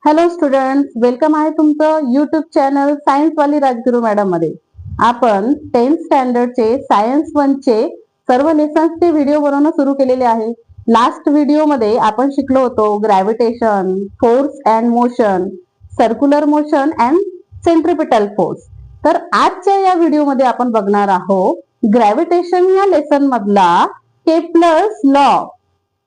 Hello students, welcome आहे तुमचं YouTube channel science वाली राजगुरू मॅडम मध्ये. आपण 10th स्टँडर्डचे सायन्स 1 चे सर्व लेसन्सचे व्हिडिओ बनवणं सुरू केलेले आहे. लास्ट व्हिडिओ मध्ये आपण शिकलो होतो gravitation, force and motion, circular motion and centripetal force. तर आजच्या या व्हिडिओ मध्ये आपण बघणार आहोत ग्रॅव्हिटेशन या लेसन मधला Kepler's law.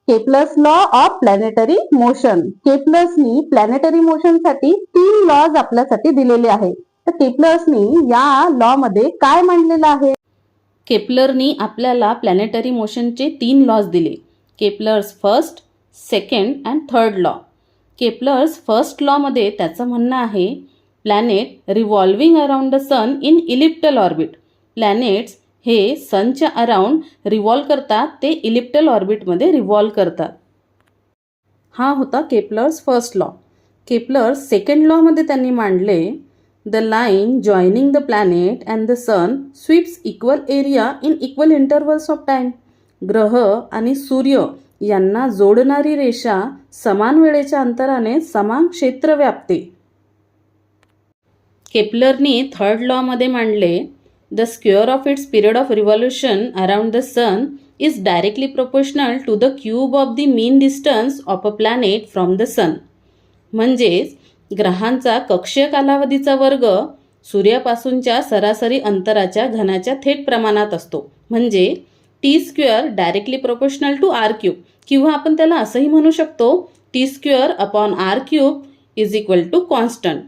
Kepler's law of planetary motion. केप्लर्सनी प्लॅनेटरी मोशन साठी 3 लॉज आपल्यासाठी दिलेले आहेत. तर केप्लर्सनी या लॉ मध्ये काय मांडलेलं आहे? केप्लरनी आपल्याला प्लॅनेटरी मोशनचे 3 लॉज दिले. Kepler's first, second and third law. Kepler's first law मध्ये त्याचं म्हणणं आहे planet revolving around the sun in elliptical orbit. Planets हे सनच्या अराउंड रिव्हॉल्व करतात, ते इलिप्टल ऑर्बिटमध्ये रिव्हॉल्व करतात. हा होता Kepler's first law. Kepler's second लॉमध्ये त्यांनी मांडले the line joining the planet and the sun sweeps equal area in equal intervals of time. ग्रह आणि सूर्य यांना जोडणारी रेषा समान वेळेच्या अंतराने समान क्षेत्र व्यापते. केप्लरनी थर्ड लॉमध्ये मांडले The square of its period of revolution around the sun is directly proportional to the cube of the mean distance of a planet from the sun. म्हणजेच ग्रहांचा कक्षीय कालावधीचा वर्ग सूर्यापासूनच्या सरासरी अंतराच्या घनाच्या थेट प्रमाणात असतो. म्हणजे T square directly proportional to R cube, किंवा आपण त्याला असंही म्हणू शकतो T square upon R cube is equal to constant.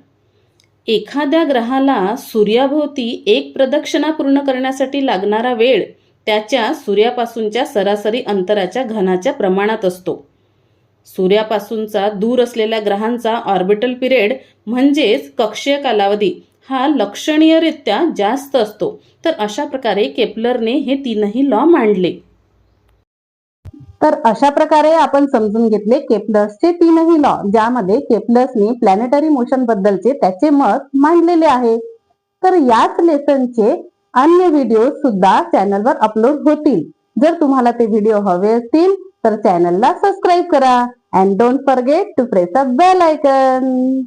एखाद्या ग्रहाला सूर्याभोवती एक प्रदक्षिणा पूर्ण करण्यासाठी लागणारा वेळ त्याच्या सूर्यापासूनच्या सरासरी अंतराच्या घनाच्या प्रमाणात असतो. सूर्यापासूनचा दूर असलेल्या ग्रहांचा ऑर्बिटल पिरियड म्हणजेच कक्षीय कालावधी हा लक्षणीयरित्या जास्त असतो. तर अशा प्रकारे केप्लरने हे 3ही लॉ मांडले. तर अशा प्रकारे आपण समजून घेतले केप्लर्सचे 3ही लॉ, ज्यामध्ये केप्लर्सनी प्लॅनेटरी मोशन बद्दलचे त्याचे मत मांडलेले आहे. तर याच लेसनचे अन्य व्हिडिओ सुद्धा चॅनलवर अपलोड होतील. जर तुम्हाला ते व्हिडिओ हवे असतील तर चॅनलला सबस्क्राईब करा and don't forget to press the bell icon.